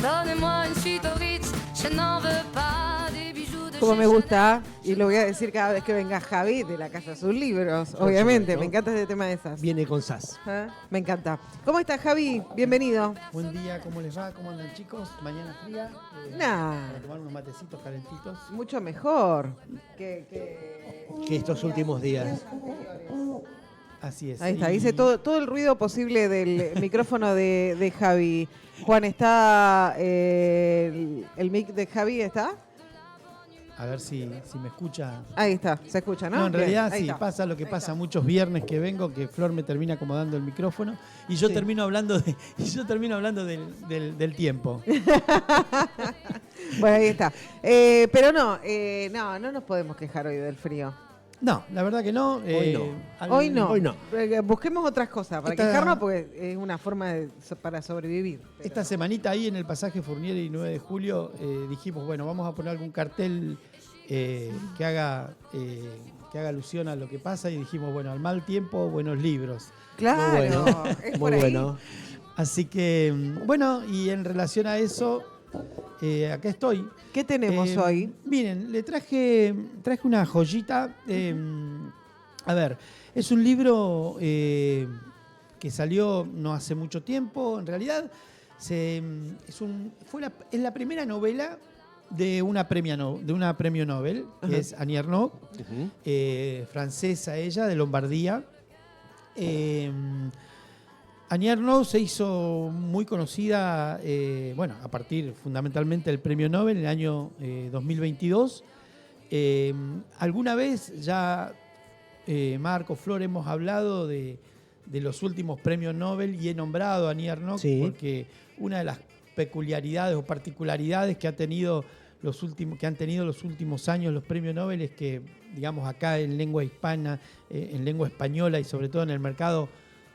Donnez-moi une suite au Ritz, je n'en veux pas des bijoux de Como me chez gusta, y lo voy a decir cada vez que venga Javi de la Casa de sus libros, obviamente. supuesto. Me encanta este tema de esas. Viene con SAS. ¿Eh? Me encanta. ¿Cómo estás, Javi? Bienvenido. Buen día, ¿cómo les va? ¿Cómo andan, chicos? Mañana fría. Nah. Para tomar unos matecitos calentitos. Mucho mejor que Que estos últimos días. Así es. Ahí está, Y hice todo el ruido posible del micrófono de Javi. Juan, ¿está el mic de Javi? ¿Está? A ver si me escucha. Ahí está, se escucha, ¿no? No, en Bien, realidad ahí sí, está. pasa lo que Ahí pasa está. muchos viernes que vengo, que Flor me termina acomodando el micrófono y yo Sí. termino hablando del tiempo. Bueno, ahí está. Pero no nos podemos quejar hoy del frío. No, la verdad que no. Hoy no. Hoy no. Busquemos otras cosas para Esta- quejarnos porque es una forma para sobrevivir. Pero- Esta semanita ahí en el pasaje Fournier y 9 de julio dijimos, bueno, vamos a poner algún cartel que haga alusión a lo que pasa y dijimos, bueno, al mal tiempo, buenos libros. Claro, Muy bueno. es por Muy ahí. bueno. Así que, bueno, y en relación a eso, acá estoy. ¿Qué tenemos hoy? Miren, le traje una joyita. A ver, es un libro que salió no hace mucho tiempo. En realidad, es la primera novela de una premio Nobel, que Ajá. es Annie Ernaux, Ujú. francesa ella, de Lombardía. Annie Ernaux se hizo muy conocida, a partir fundamentalmente del premio Nobel en el año 2022. Alguna vez ya Marco, Flor, hemos hablado de los últimos premios Nobel y he nombrado a Annie Ernaux Sí. porque una de las peculiaridades o particularidades que han tenido los últimos años los premios Nobel es que, digamos, acá en lengua hispana, en lengua española y sobre todo en el mercado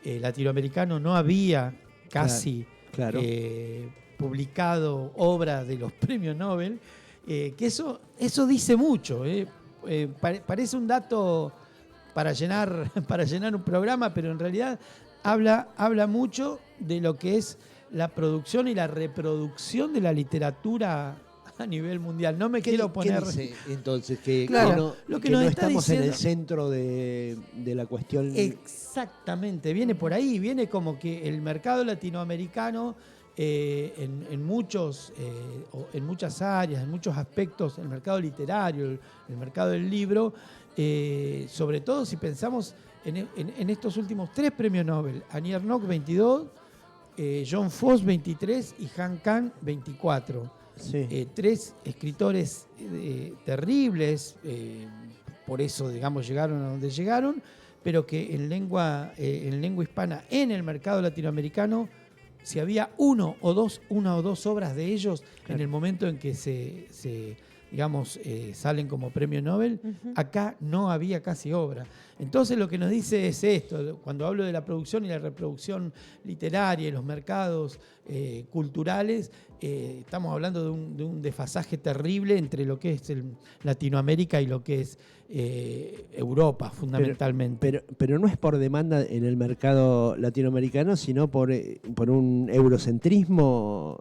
latinoamericano no había casi Claro. publicado obra de los premios Nobel, que eso dice mucho. Parece un dato para llenar un programa, pero en realidad habla mucho de lo que es la producción y la reproducción de la literatura a nivel mundial. No me quiero poner... ¿Qué dice, entonces? Que, Claro, que lo que que nos no está estamos en el diciendo- centro de la cuestión. Exactamente, viene por ahí, viene como que el mercado latinoamericano en muchas áreas, en muchos aspectos, el mercado literario, el mercado del libro, sobre todo si pensamos en estos últimos 3 premios Nobel, Annie Ernaux 22, John Foss 23 y Han Kang 24. Sí. 3 escritores terribles, por eso, digamos, llegaron a donde llegaron, pero que en lengua hispana, en el mercado latinoamericano, si había una o dos obras de ellos Claro. en el momento en que salen como premio Nobel, acá no había casi obra. Entonces lo que nos dice es esto, cuando hablo de la producción y la reproducción literaria y los mercados culturales, estamos hablando de un desfasaje terrible entre lo que es Latinoamérica y lo que es Europa, fundamentalmente. Pero no es por demanda en el mercado latinoamericano, sino por un eurocentrismo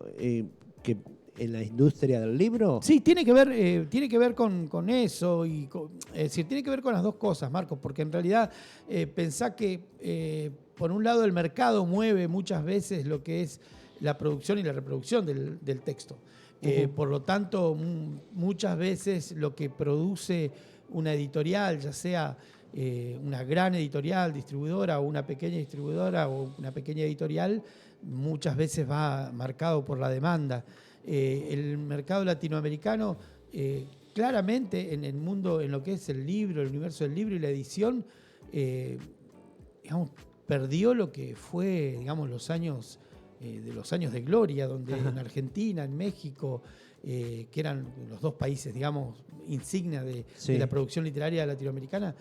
que en la industria del libro. Sí, tiene que ver con eso, es decir, tiene que ver con las dos cosas, Marcos, porque en realidad pensá que por un lado el mercado mueve muchas veces lo que es la producción y la reproducción del texto. Por lo tanto, muchas veces lo que produce una editorial, ya sea una gran editorial distribuidora o una pequeña distribuidora o una pequeña editorial, muchas veces va marcado por la demanda. El mercado latinoamericano, claramente en el mundo, en lo que es el libro, el universo del libro y la edición, digamos, perdió lo que fue, digamos, los años de gloria, donde en Argentina, en México, que eran los dos países, digamos, insignia de la producción literaria latinoamericana,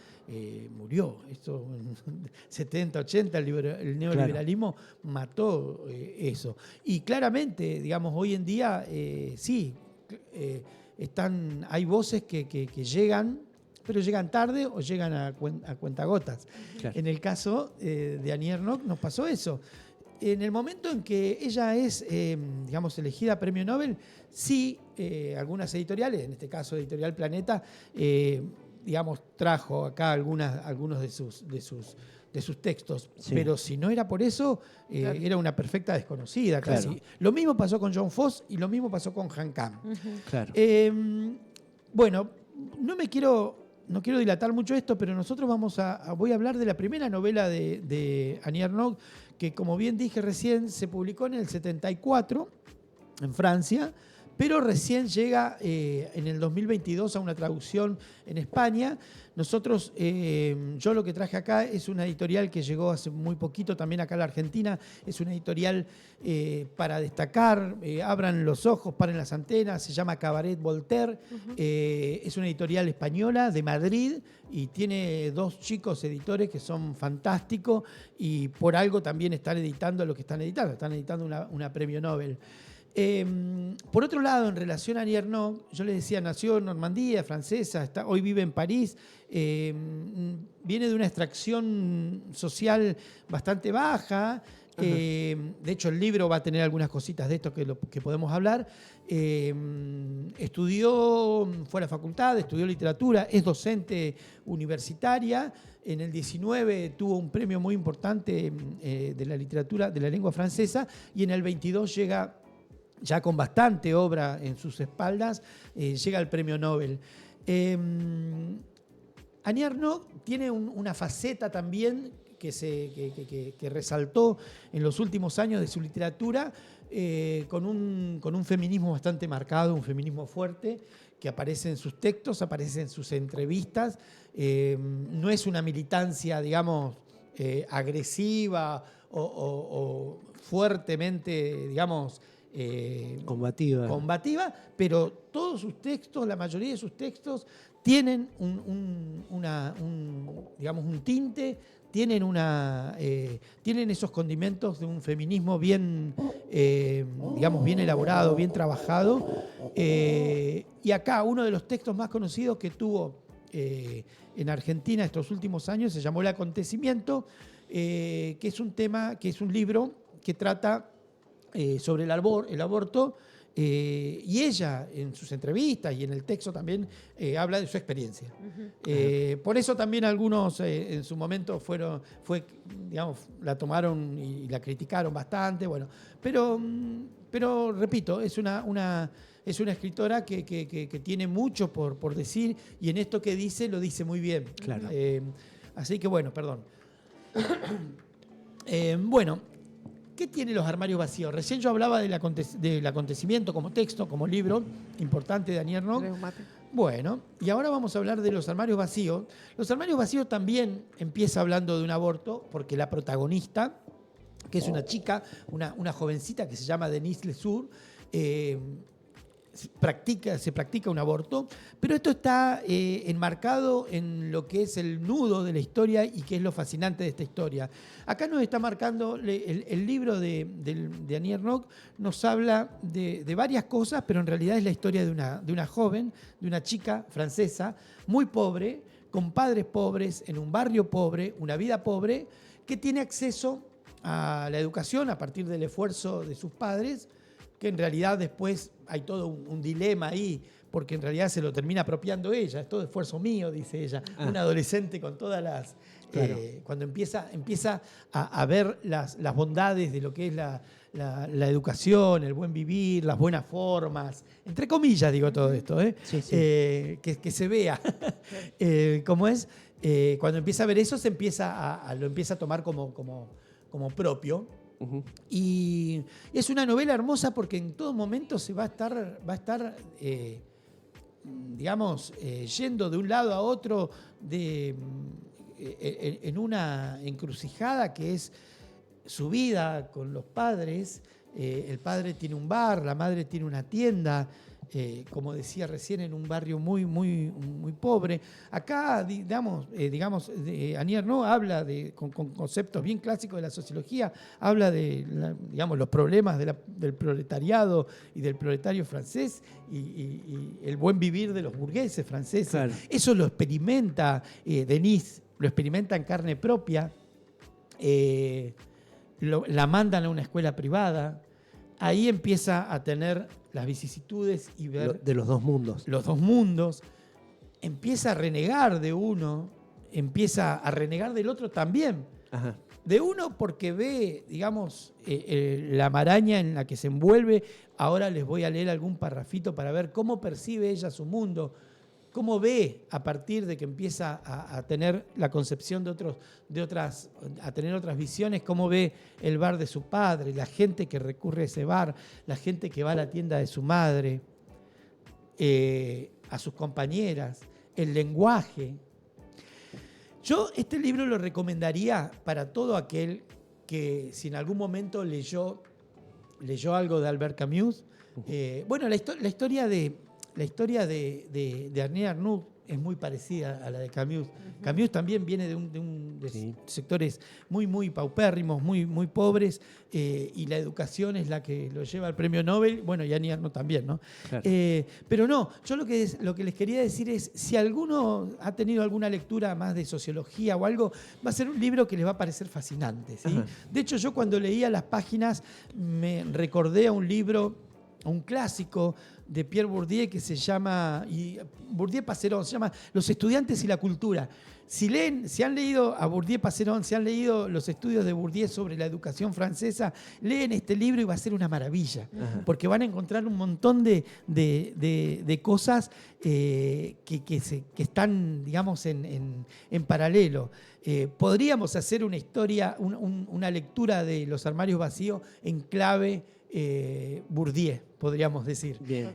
murió. Esto en 70, 80, el neoliberalismo mató eso. Y claramente, digamos, hoy en día, hay voces que llegan, pero llegan tarde o llegan a cuentagotas. Claro. En el caso de Annie Ernaux nos pasó eso. en el momento en que ella es, digamos, elegida premio Nobel, sí, algunas editoriales, en este caso Editorial Planeta, digamos, trajo acá algunos de sus textos. Sí. Pero si no era por eso, Claro. era una perfecta desconocida casi. Claro. Lo mismo pasó con John Foss y lo mismo pasó con Han Kang. Claro. Bueno, no quiero dilatar mucho esto, pero nosotros voy a hablar de la primera novela de Annie Ernaux, que como bien dije recién, se publicó en el 74 en Francia, pero recién llega en el 2022 a una traducción en España. Nosotros, yo lo que traje acá es una editorial que llegó hace muy poquito también acá a la Argentina. Es una editorial para destacar, abran los ojos, paren las antenas, se llama Cabaret Voltaire. Es una editorial española de Madrid y tiene 2 chicos editores que son fantásticos y por algo también están editando lo que están editando una premio Nobel. Por otro lado, en relación a Annie Ernaux, yo les decía, nació en Normandía, francesa, hoy vive en París, viene de una extracción social bastante baja. De hecho, el libro va a tener algunas cositas de esto que podemos hablar. Fue a la facultad, estudió literatura, es docente universitaria. En el 19 tuvo un premio muy importante de la literatura, de la lengua francesa, y en el 22 llega, ya con bastante obra en sus espaldas, llega al premio Nobel. Annie Ernaux tiene una faceta también que resaltó en los últimos años de su literatura, con un feminismo bastante marcado, un feminismo fuerte, que aparece en sus textos, aparece en sus entrevistas. No es una militancia, digamos, agresiva o fuertemente, digamos, combativa, pero todos sus textos, la mayoría de sus textos, tienen digamos, un tinte, tienen esos condimentos de un feminismo bien, digamos, bien elaborado, bien trabajado. Y acá uno de los textos más conocidos que tuvo en Argentina estos últimos años se llamó El Acontecimiento, que es un libro que trata sobre el aborto, y ella en sus entrevistas y en el texto también habla de su experiencia. Por eso también algunos en su momento digamos, la tomaron y la criticaron bastante, bueno, pero repito, es una escritora que tiene mucho por decir, y en esto que dice lo dice muy bien. Claro. Así que bueno, perdón. Bueno, ¿qué tiene Los armarios vacíos? Recién yo hablaba del acontecimiento como texto, como libro importante de Annie Ernaux. ¿Querés un mate? Bueno, y ahora vamos a hablar de Los armarios vacíos. Los armarios vacíos también empieza hablando de un aborto, porque la protagonista, que es una chica, una jovencita que se llama Denise Lesur, se practica un aborto, pero esto está enmarcado en lo que es el nudo de la historia y que es lo fascinante de esta historia. Acá nos está marcando el libro de Annie Ernaux, nos habla de varias cosas, pero en realidad es la historia de una joven, de una chica francesa, muy pobre, con padres pobres, en un barrio pobre, una vida pobre, que tiene acceso a la educación a partir del esfuerzo de sus padres, que en realidad después hay todo un dilema ahí, porque en realidad se lo termina apropiando ella, es todo esfuerzo mío, dice ella, una adolescente con todas las... Claro. Cuando empieza a ver las bondades de lo que es la educación, el buen vivir, las buenas formas, entre comillas digo todo esto, Sí, sí. que se vea cómo es. Cuando empieza a ver eso, lo empieza a tomar como propio. Ujú. Y es una novela hermosa porque en todo momento se va a estar digamos, yendo de un lado a otro en una encrucijada que es su vida con los padres. El padre tiene un bar, la madre tiene una tienda, como decía recién, en un barrio muy, muy, muy pobre. Acá, digamos, Annie Ernaux habla con conceptos bien clásicos de la sociología, habla de digamos, los problemas del proletariado y del proletario francés y el buen vivir de los burgueses franceses. Claro. Eso lo experimenta Denise, lo experimenta en carne propia. la mandan a una escuela privada. Ahí empieza a tener las vicisitudes y ver De los dos mundos. los dos mundos. Empieza a renegar de uno, empieza a renegar del otro también. Ajá. De uno porque ve, digamos, la maraña en la que se envuelve. Ahora les voy a leer algún parrafito para ver cómo percibe ella su mundo, cómo ve a partir de que empieza a tener la concepción a tener otras visiones, cómo ve el bar de su padre, la gente que recurre a ese bar, la gente que va a la tienda de su madre, a sus compañeras, el lenguaje. Yo este libro lo recomendaría para todo aquel que si en algún momento leyó algo de Albert Camus. Bueno, la historia de René Arnoux es muy parecida a la de Camus. Camus también viene de Sí. sectores muy, muy paupérrimos, muy, muy pobres, y la educación es la que lo lleva al premio Nobel. Bueno, y René Arnoux también, ¿no? Claro. Pero no, yo lo que les quería decir es, si alguno ha tenido alguna lectura más de sociología o algo, va a ser un libro que les va a parecer fascinante, ¿sí? Ajá. De hecho, yo cuando leía las páginas me recordé a un libro, a un clásico de Pierre Bourdieu que se llama, y Bourdieu-Passeron, se llama Los estudiantes y la cultura. Si han leído a Bourdieu-Passeron, si han leído los estudios de Bourdieu sobre la educación francesa, leen este libro y va a ser una maravilla, porque van a encontrar un montón de cosas que están, digamos, en paralelo. Podríamos hacer una historia, una lectura de Los armarios vacíos en clave Bourdieu, podríamos decir. Bien.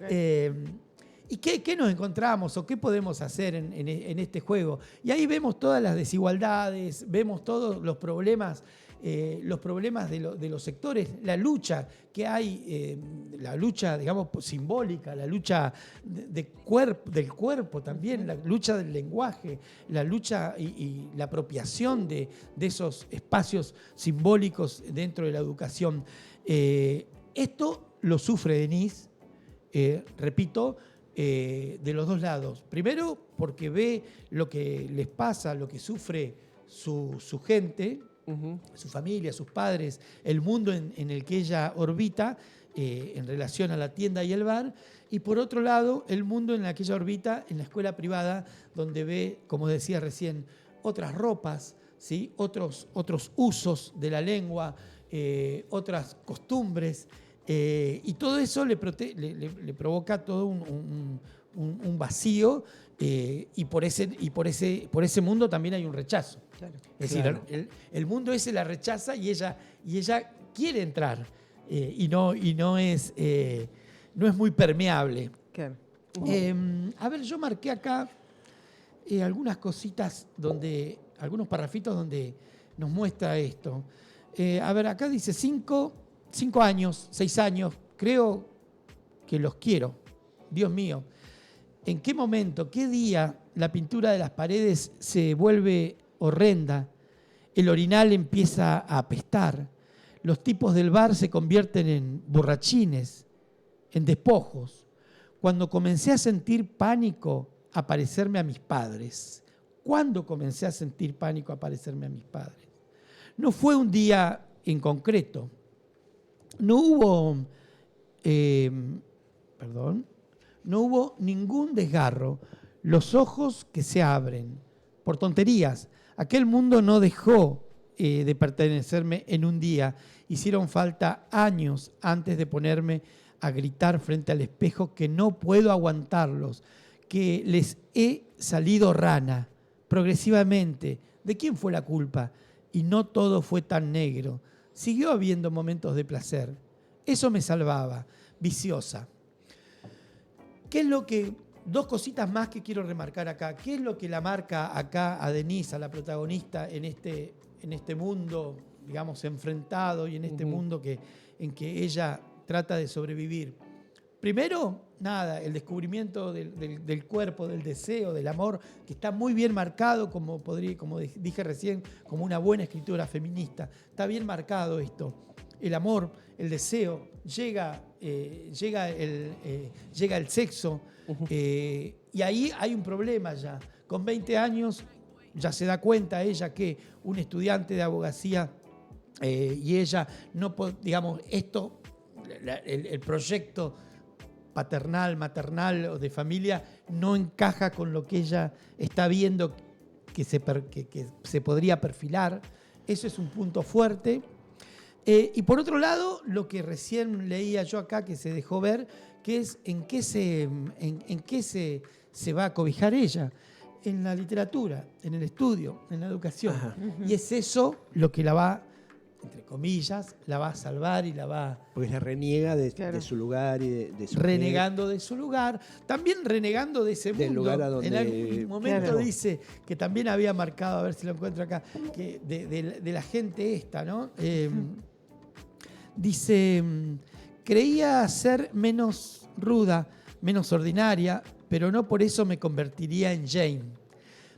¿Y qué nos encontramos o qué podemos hacer en este juego? Y ahí vemos todas las desigualdades, vemos todos los problemas de los sectores, la lucha que hay, la lucha, digamos, simbólica, la lucha del cuerpo también, la lucha del lenguaje, la lucha y la apropiación de esos espacios simbólicos dentro de la educación. Esto lo sufre Denise, repito, de los dos lados. Primero, porque ve lo que les pasa, lo que sufre su gente, su familia, sus padres, el mundo en el que ella orbita, en relación a la tienda y el bar. Y por otro lado, el mundo en el que ella orbita en la escuela privada, donde ve, como decía recién, otras ropas, ¿sí? otros usos de la lengua, otras costumbres. Y todo eso le provoca todo un vacío, y por ese mundo también hay un rechazo. Claro. Es Claro. decir, el mundo ese la rechaza y ella quiere entrar, y no es muy permeable. Claro. A ver, yo marqué acá algunas cositas algunos parrafitos donde nos muestra esto. A ver, acá dice 5 años, 6 años, creo que los quiero. Dios mío, ¿en qué momento, qué día la pintura de las paredes se vuelve horrenda? El orinal empieza a apestar. Los tipos del bar se convierten en borrachines, en despojos. Cuando comencé a sentir pánico a parecerme a mis padres. ¿Cuándo comencé a sentir pánico a parecerme a mis padres? No fue un día en concreto. No hubo ningún desgarro. Los ojos que se abren. Por tonterías. Aquel mundo no dejó de pertenecerme en un día. Hicieron falta años antes de ponerme a gritar frente al espejo que no puedo aguantarlos, que les he salido rana. Progresivamente. ¿De quién fue la culpa? Y no todo fue tan negro. Siguió habiendo momentos de placer. Eso me salvaba. Viciosa. ¿Qué es lo que... Dos cositas más que quiero remarcar acá. ¿Qué es lo que la marca acá a Denise, a la protagonista, en este mundo, digamos, enfrentado y en este mundo en que ella trata de sobrevivir? Primero, nada, el descubrimiento del cuerpo, del deseo, del amor, que está muy bien marcado, como dije recién, como una buena escritora feminista. Está bien marcado esto. El amor, el deseo, llega el sexo, y ahí hay un problema ya. Con 20 años ya se da cuenta ella que un estudiante de abogacía y ella no, digamos, esto, el proyecto paternal, maternal o de familia no encaja con lo que ella está viendo que se podría perfilar. Eso es un punto fuerte. Y por otro lado, lo que recién leía yo acá, que se dejó ver, que es en qué se va a cobijar ella. En la literatura, en el estudio, en la educación. Ajá. Y es eso lo que la va, entre comillas, la va a salvar y la va... Porque ella reniega de Claro. su lugar y de su renegando de su lugar, también renegando de ese Del mundo. lugar a donde- En algún momento Claro. dice que también había marcado, a ver si lo encuentro acá, que de la gente esta, ¿no? Dice, creía ser menos ruda, menos ordinaria, pero no por eso me convertiría en Jane.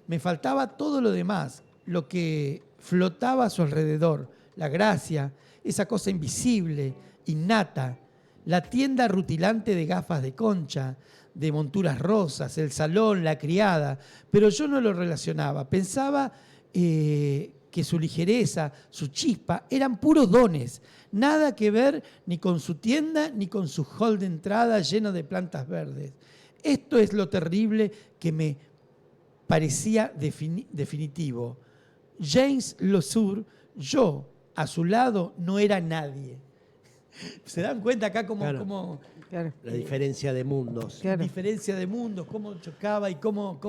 Me faltaba todo lo demás, lo que flotaba a su alrededor, la gracia, esa cosa invisible, innata, la tienda rutilante de gafas de concha, de monturas rosas, el salón, la criada, pero yo no lo relacionaba. Pensaba que su ligereza, su chispa, eran puros dones, nada que ver ni con su tienda ni con su hall de entrada lleno de plantas verdes. Esto es lo terrible que me parecía definitivo. James Lesueur, yo, a su lado, no era nadie. ¿Se dan cuenta acá cómo, Claro. cómo Claro. La diferencia de mundos. Claro. diferencia de mundos, cómo chocaba y cómo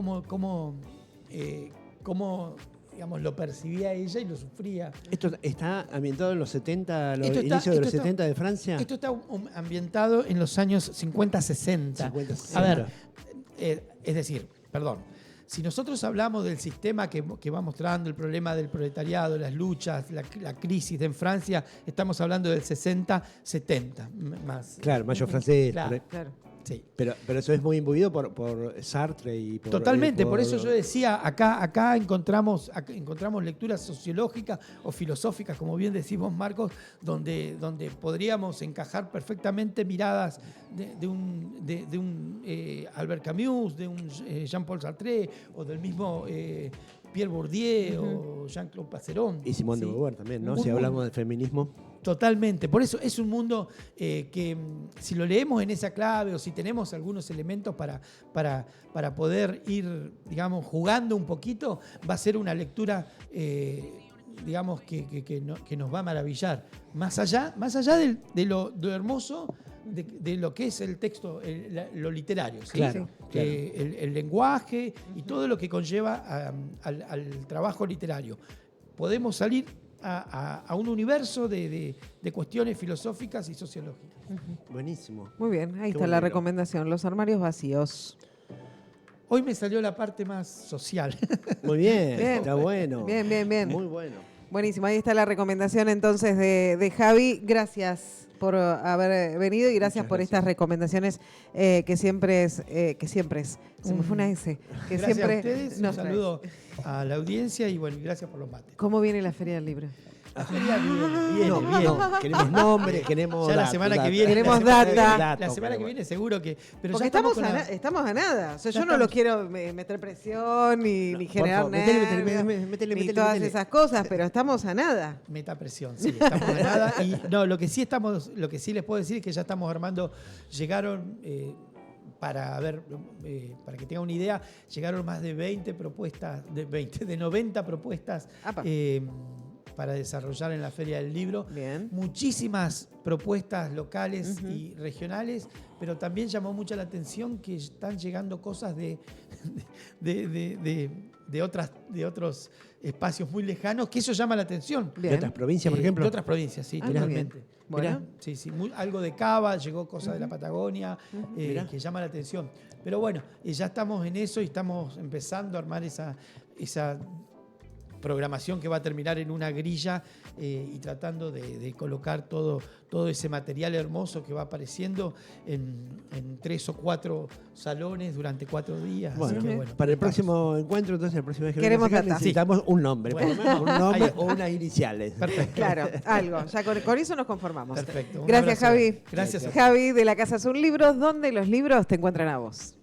digamos, lo percibía ella y lo sufría? ¿Esto está ambientado en los 70, los Esto está- inicios de los esto está- 70 de Francia? Esto está ambientado en los años 50-60. 50-60. A ver, es decir, perdón, si nosotros hablamos del sistema que va mostrando el problema del proletariado, las luchas, la crisis en Francia, estamos hablando del 60-70 más. Claro, Mayo francés. Claro. por ahí. Claro. Sí. Pero eso es muy imbuido por Sartre y por... Totalmente, por eso yo decía, acá encontramos lecturas sociológicas o filosóficas, como bien decimos, Marcos, donde podríamos encajar perfectamente miradas de un Albert Camus, de un Jean-Paul Sartre, o del mismo Pierre Bourdieu o Jean-Claude Passeron. Y Simone de ¿sí? Beauvoir también, ¿no? Un Si mundo. hablamos de feminismo. Totalmente, por eso es un mundo que si lo leemos en esa clave o si tenemos algunos elementos para poder ir, digamos, jugando un poquito, va a ser una lectura, digamos, que nos va a maravillar. Más allá de lo hermoso de lo que es el texto, lo literario, ¿sí? Claro, claro. El lenguaje y todo lo que conlleva al trabajo literario. Podemos salir a un universo de cuestiones filosóficas y sociológicas. Buenísimo. Muy bien, ahí Qué está buen la libro. recomendación. Los armarios vacíos. Hoy me salió la parte más social. Muy bien, Bien. está bueno. Bien, bien, bien. Muy bueno. Buenísimo, ahí está la recomendación entonces de Javi. Gracias por haber venido y gracias Muchas por gracias. estas recomendaciones que siempre es, se me fue una S, que Gracias siempre a ustedes, un nos traes. saludo a la audiencia y bueno, gracias por los mates. ¿Cómo viene la Feria del Libro? La feria viene, No, viene. no, queremos nombres, queremos Ya la datos, semana que datos. viene. Queremos la semana- data. La semana que pero viene seguro que... Pero Porque ya estamos con la- estamos a nada. O sea, Ya yo no lo estamos. quiero meter presión ni por generar favor, métele, nervios, métele, ni métele, todas métele. esas cosas, pero estamos a nada. Metapresión, sí, estamos a nada. Y no, lo que sí les puedo decir es que ya estamos armando, llegaron, para que tengan una idea, llegaron más de 20 propuestas, de 90 propuestas Apa. para desarrollar en la Feria del Libro. Bien. Muchísimas propuestas locales y regionales, pero también llamó mucho la atención que están llegando cosas de otros espacios muy lejanos, que eso llama la atención. Bien. De otras provincias, por De ejemplo. otras provincias, sí, Ah, muy totalmente. bien. Bueno. Sí, sí, algo de Cava, llegó cosas de la Patagonia, Mirá. que llama la atención. Pero bueno, ya estamos en eso y estamos empezando a armar esa programación que va a terminar en una grilla y tratando de colocar todo ese material hermoso que va apareciendo en 3 o 4 salones durante 4 días. Así Bueno, que, bueno, para el prepárense. próximo encuentro, entonces, la próxima vez que Queremos vengas acá, data. necesitamos un nombre, Bueno, por lo menos un ahí nombre está. o unas iniciales. Perfecto. Claro, algo. Ya con eso nos conformamos. Perfecto. Un Gracias, abrazo. Javi. Gracias a Javi de la Casa Azul Libros, donde los libros te encuentran a vos.